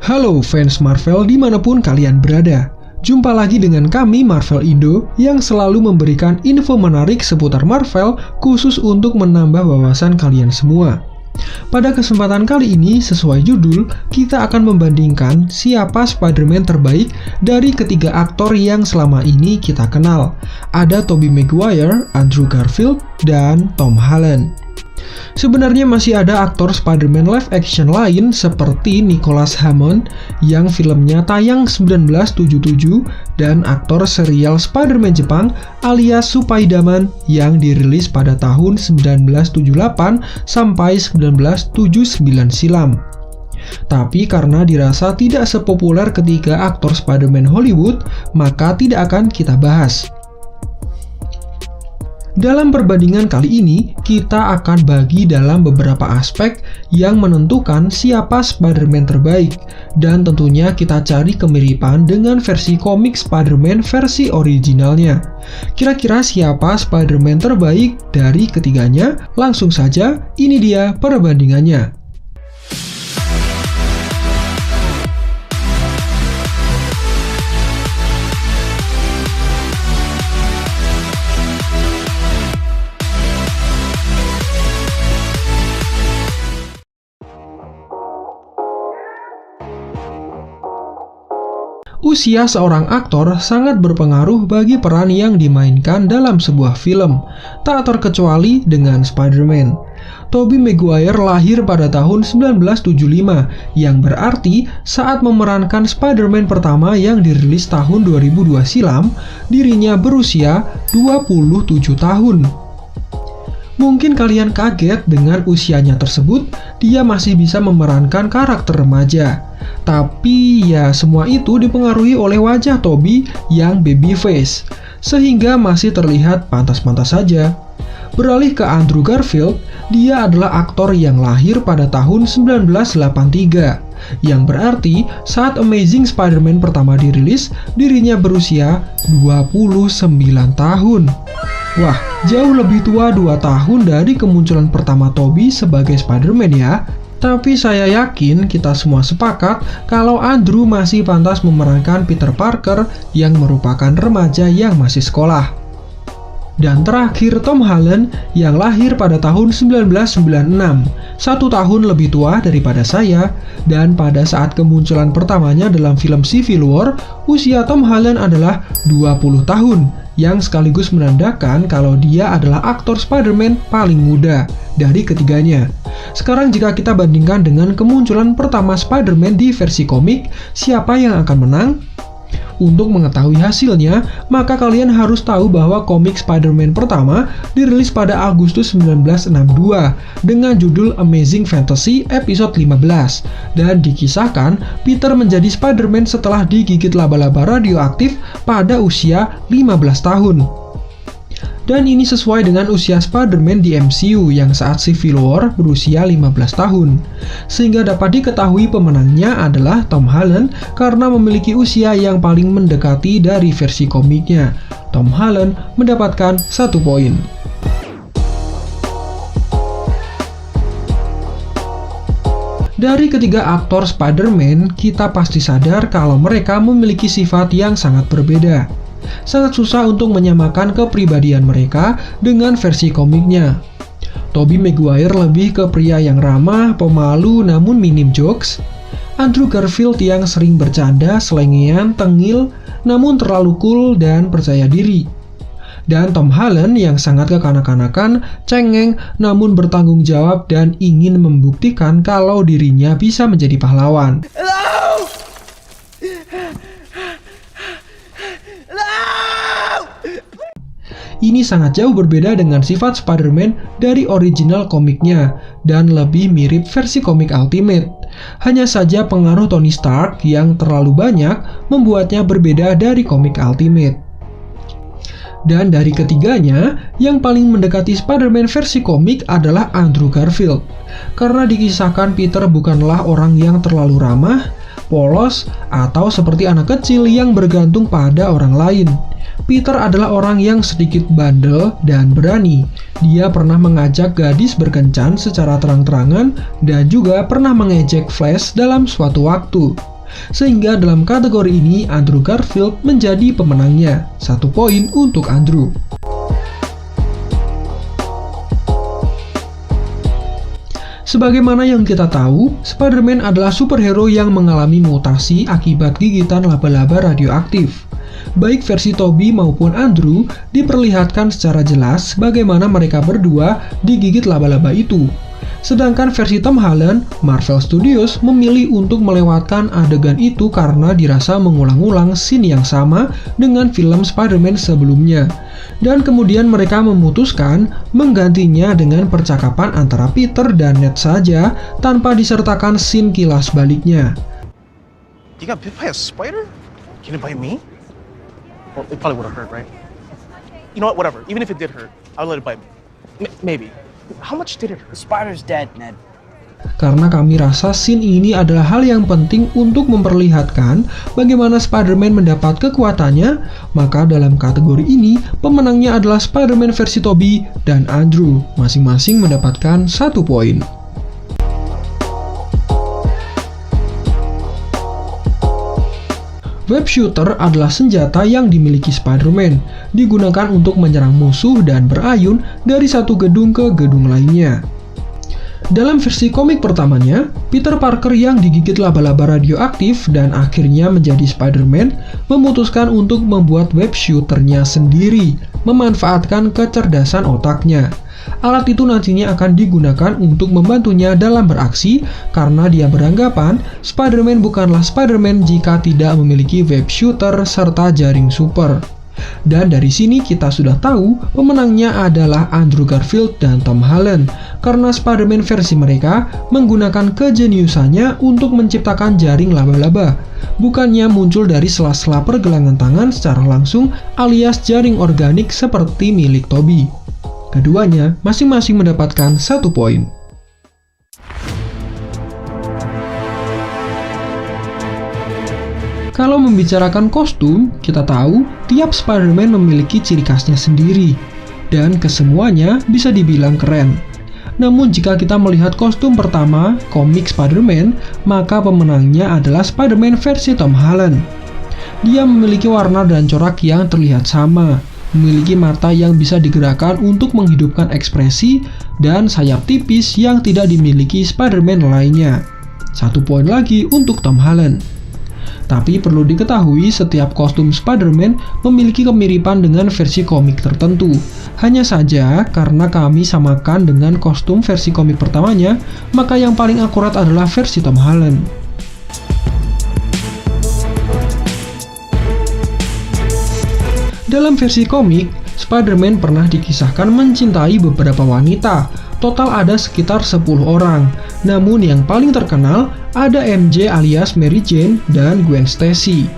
Halo fans Marvel dimanapun kalian berada. Jumpa lagi dengan kami Marvel Indo yang selalu memberikan info menarik seputar Marvel khusus untuk menambah wawasan kalian semua. Pada kesempatan kali ini, sesuai judul, kita akan membandingkan siapa Spider-Man terbaik dari ketiga aktor yang selama ini kita kenal. Ada Tobey Maguire, Andrew Garfield, dan Tom Holland. Sebenarnya masih ada aktor Spider-Man live action lain seperti Nicholas Hammond yang filmnya tayang 1977 dan aktor serial Spider-Man Jepang alias Supaidaman yang dirilis pada tahun 1978 sampai 1979 silam. Tapi karena dirasa tidak sepopuler ketiga aktor Spider-Man Hollywood, maka tidak akan kita bahas. Dalam perbandingan kali ini, kita akan bagi dalam beberapa aspek yang menentukan siapa Spider-Man terbaik, dan tentunya kita cari kemiripan dengan versi komik Spider-Man versi originalnya. Kira-kira siapa Spider-Man terbaik dari ketiganya? Langsung saja, ini dia perbandingannya. Usia seorang aktor sangat berpengaruh bagi peran yang dimainkan dalam sebuah film, tak terkecuali dengan Spider-Man. Tobey Maguire lahir pada tahun 1975, yang berarti saat memerankan Spider-Man pertama yang dirilis tahun 2002 silam, dirinya berusia 27 tahun. Mungkin kalian kaget dengan usianya tersebut, dia masih bisa memerankan karakter remaja. Tapi ya semua itu dipengaruhi oleh wajah Tobey yang baby face, sehingga masih terlihat pantas-pantas saja. Beralih ke Andrew Garfield, dia adalah aktor yang lahir pada tahun 1983, yang berarti saat Amazing Spider-Man pertama dirilis, dirinya berusia 29 tahun. Wah, jauh lebih tua 2 tahun dari kemunculan pertama Tobey sebagai Spider-Man ya. Tapi saya yakin kita semua sepakat kalau Andrew masih pantas memerankan Peter Parker yang merupakan remaja yang masih sekolah. Dan terakhir Tom Holland yang lahir pada tahun 1996, 1 tahun lebih tua daripada saya, dan pada saat kemunculan pertamanya dalam film Civil War, usia Tom Holland adalah 20 tahun, yang sekaligus menandakan kalau dia adalah aktor Spider-Man paling muda dari ketiganya. Sekarang jika kita bandingkan dengan kemunculan pertama Spider-Man di versi komik, siapa yang akan menang? Untuk mengetahui hasilnya, maka kalian harus tahu bahwa komik Spider-Man pertama dirilis pada Agustus 1962 dengan judul Amazing Fantasy episode 15, dan dikisahkan Peter menjadi Spider-Man setelah digigit laba-laba radioaktif pada usia 15 tahun. Dan ini sesuai dengan usia Spider-Man di MCU yang saat Civil War berusia 15 tahun. Sehingga dapat diketahui pemenangnya adalah Tom Holland karena memiliki usia yang paling mendekati dari versi komiknya. Tom Holland mendapatkan 1 poin. Dari ketiga aktor Spider-Man, kita pasti sadar kalau mereka memiliki sifat yang sangat berbeda. Sangat susah untuk menyamakan kepribadian mereka dengan versi komiknya. Tobey Maguire lebih ke pria yang ramah, pemalu, namun minim jokes. Andrew Garfield yang sering bercanda, selengean, tengil, namun terlalu cool dan percaya diri. Dan Tom Holland yang sangat kekanak-kanakan, cengeng, namun bertanggung jawab dan ingin membuktikan kalau dirinya bisa menjadi pahlawan. Ini sangat jauh berbeda dengan sifat Spider-Man dari original komiknya dan lebih mirip versi komik Ultimate. Hanya saja pengaruh Tony Stark yang terlalu banyak membuatnya berbeda dari komik Ultimate. Dan dari ketiganya, yang paling mendekati Spider-Man versi komik adalah Andrew Garfield. Karena dikisahkan Peter bukanlah orang yang terlalu ramah, polos, atau seperti anak kecil yang bergantung pada orang lain. Peter adalah orang yang sedikit bandel dan berani. Dia pernah mengajak gadis berkencan secara terang-terangan dan juga pernah mengejek Flash dalam suatu waktu. Sehingga dalam kategori ini Andrew Garfield menjadi pemenangnya. 1 poin untuk Andrew. Sebagaimana yang kita tahu, Spider-Man adalah superhero yang mengalami mutasi akibat gigitan laba-laba radioaktif. Baik versi Tobey maupun Andrew diperlihatkan secara jelas bagaimana mereka berdua digigit laba-laba itu. Sedangkan versi Tom Holland, Marvel Studios memilih untuk melewatkan adegan itu karena dirasa mengulang-ulang scene yang sama dengan film Spider-Man sebelumnya. Dan kemudian mereka memutuskan menggantinya dengan percakapan antara Peter dan Ned saja tanpa disertakan scene kilas baliknya. You got bit by a spider? You didn't bite me? Well, it probably would have hurt, right? You know what? Whatever. Even if it did hurt, I would let it bite me. Maybe. How much did it hurt? The spider's dead, Ned. Karena kami rasa scene ini adalah hal yang penting untuk memperlihatkan bagaimana Spider-Man mendapat kekuatannya, maka dalam kategori ini pemenangnya adalah Spider-Man versi Tobey dan Andrew, masing-masing mendapatkan 1 poin. Web shooter adalah senjata yang dimiliki Spider-Man, digunakan untuk menyerang musuh dan berayun dari satu gedung ke gedung lainnya. Dalam versi komik pertamanya, Peter Parker yang digigit laba-laba radioaktif dan akhirnya menjadi Spider-Man memutuskan untuk membuat web shooternya sendiri, memanfaatkan kecerdasan otaknya. Alat itu nantinya akan digunakan untuk membantunya dalam beraksi karena dia beranggapan Spider-Man bukanlah Spider-Man jika tidak memiliki web shooter serta jaring super. Dan dari sini kita sudah tahu pemenangnya adalah Andrew Garfield dan Tom Holland karena Spider-Man versi mereka menggunakan kejeniusannya untuk menciptakan jaring laba-laba, bukannya muncul dari sela-sela pergelangan tangan secara langsung alias jaring organik seperti milik Tobey. Keduanya masing-masing mendapatkan 1 poin. Kalau membicarakan kostum, kita tahu tiap Spider-Man memiliki ciri khasnya sendiri, dan kesemuanya bisa dibilang keren. Namun jika kita melihat kostum pertama, komik Spider-Man, maka pemenangnya adalah Spider-Man versi Tom Holland. Dia memiliki warna dan corak yang terlihat sama, memiliki mata yang bisa digerakkan untuk menghidupkan ekspresi, dan sayap tipis yang tidak dimiliki Spider-Man lainnya. 1 poin lagi untuk Tom Holland. Tapi perlu diketahui setiap kostum Spider-Man memiliki kemiripan dengan versi komik tertentu. Hanya saja karena kami samakan dengan kostum versi komik pertamanya, maka yang paling akurat adalah versi Tom Holland. Dalam versi komik, Spider-Man pernah dikisahkan mencintai beberapa wanita. Total ada sekitar 10 orang. Namun yang paling terkenal ada MJ alias Mary Jane dan Gwen Stacy.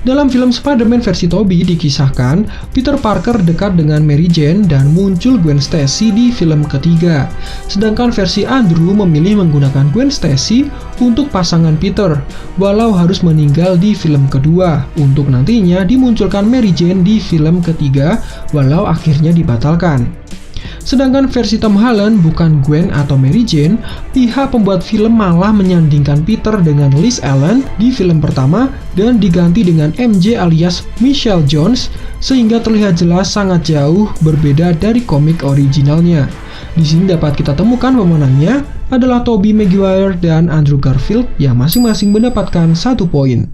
Dalam film Spider-Man versi Tobey dikisahkan Peter Parker dekat dengan Mary Jane dan muncul Gwen Stacy di film ketiga. Sedangkan versi Andrew memilih menggunakan Gwen Stacy untuk pasangan Peter, walau harus meninggal di film kedua, untuk nantinya dimunculkan Mary Jane di film ketiga, walau akhirnya dibatalkan. Sedangkan versi Tom Holland bukan Gwen atau Mary Jane, pihak pembuat film malah menyandingkan Peter dengan Liz Allen di film pertama dan diganti dengan MJ alias Michelle Jones, sehingga terlihat jelas sangat jauh berbeda dari komik originalnya. Di sini dapat kita temukan pemenangnya adalah Tobey Maguire dan Andrew Garfield yang masing-masing mendapatkan 1 poin.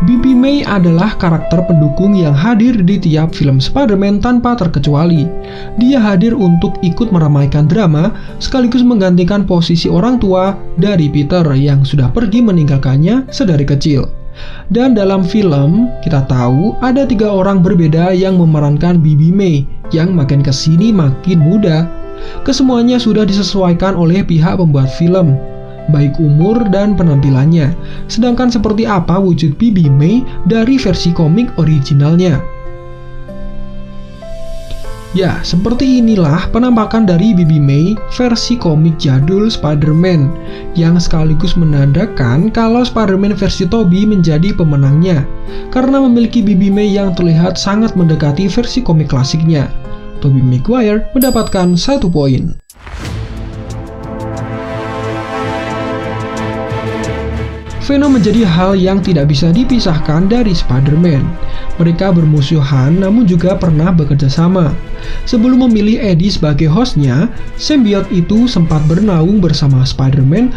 Bibi May adalah karakter pendukung yang hadir di tiap film Spider-Man tanpa terkecuali. Dia hadir untuk ikut meramaikan drama, sekaligus menggantikan posisi orang tua dari Peter yang sudah pergi meninggalkannya sedari kecil. Dan dalam film, kita tahu ada 3 orang berbeda yang memerankan Bibi May, yang makin kesini makin muda. Kesemuanya sudah disesuaikan oleh pihak pembuat film, baik umur dan penampilannya. Sedangkan seperti apa wujud Bibi May dari versi komik originalnya? Ya, seperti inilah penampakan dari Bibi May versi komik jadul Spider-Man, yang sekaligus menandakan kalau Spider-Man versi Tobey menjadi pemenangnya, karena memiliki Bibi May yang terlihat sangat mendekati versi komik klasiknya. Tobey Maguire mendapatkan 1 poin. Venom menjadi hal yang tidak bisa dipisahkan dari Spider-Man. Mereka bermusuhan namun juga pernah bekerja sama. Sebelum memilih Eddie sebagai hostnya, symbiote itu sempat bernaung bersama Spider-Man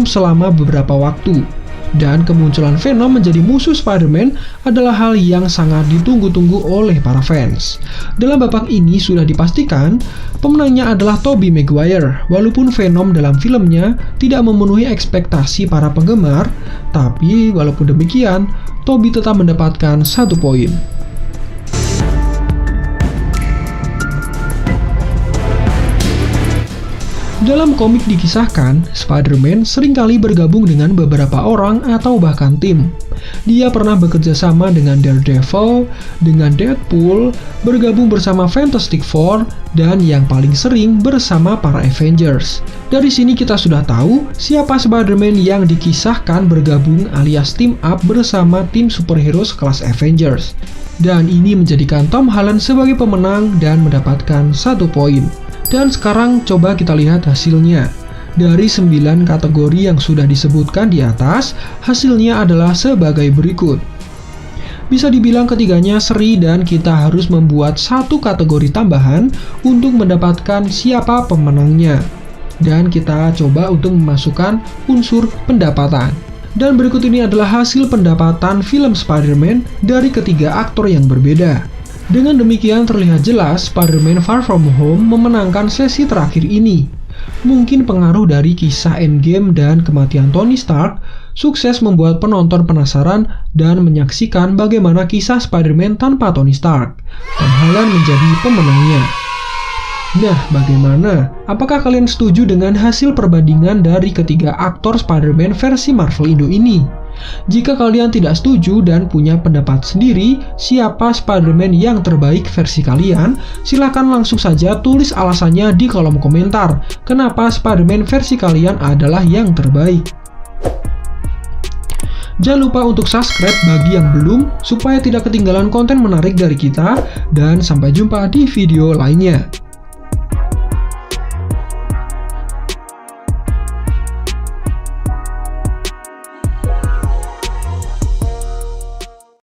selama beberapa waktu. Dan kemunculan Venom menjadi musuh Spider-Man adalah hal yang sangat ditunggu-tunggu oleh para fans. Dalam babak ini sudah dipastikan, pemenangnya adalah Tobey Maguire. Walaupun Venom dalam filmnya tidak memenuhi ekspektasi para penggemar, tapi walaupun demikian, Tobey tetap mendapatkan 1 poin. Dalam komik dikisahkan, Spider-Man seringkali bergabung dengan beberapa orang atau bahkan tim. Dia pernah bekerja sama dengan Daredevil, dengan Deadpool, bergabung bersama Fantastic Four, dan yang paling sering bersama para Avengers. Dari sini kita sudah tahu siapa Spider-Man yang dikisahkan bergabung alias team up bersama tim superhero kelas Avengers. Dan ini menjadikan Tom Holland sebagai pemenang dan mendapatkan 1 poin. Dan sekarang coba kita lihat hasilnya. Dari 9 kategori yang sudah disebutkan di atas, hasilnya adalah sebagai berikut. Bisa dibilang ketiganya seri dan kita harus membuat 1 kategori tambahan untuk mendapatkan siapa pemenangnya. Dan kita coba untuk memasukkan unsur pendapatan. Dan berikut ini adalah hasil pendapatan film Spider-Man dari ketiga aktor yang berbeda. Dengan demikian terlihat jelas Spider-Man Far From Home memenangkan sesi terakhir ini. Mungkin pengaruh dari kisah Endgame dan kematian Tony Stark sukses membuat penonton penasaran dan menyaksikan bagaimana kisah Spider-Man tanpa Tony Stark. Tom Holland menjadi pemenangnya. Nah, bagaimana? Apakah kalian setuju dengan hasil perbandingan dari ketiga aktor Spider-Man versi Marvel Indo ini? Jika kalian tidak setuju dan punya pendapat sendiri siapa Spider-Man yang terbaik versi kalian, silahkan langsung saja tulis alasannya di kolom komentar. Kenapa Spider-Man versi kalian adalah yang terbaik? Jangan lupa untuk subscribe bagi yang belum, supaya tidak ketinggalan konten menarik dari kita, dan sampai jumpa di video lainnya.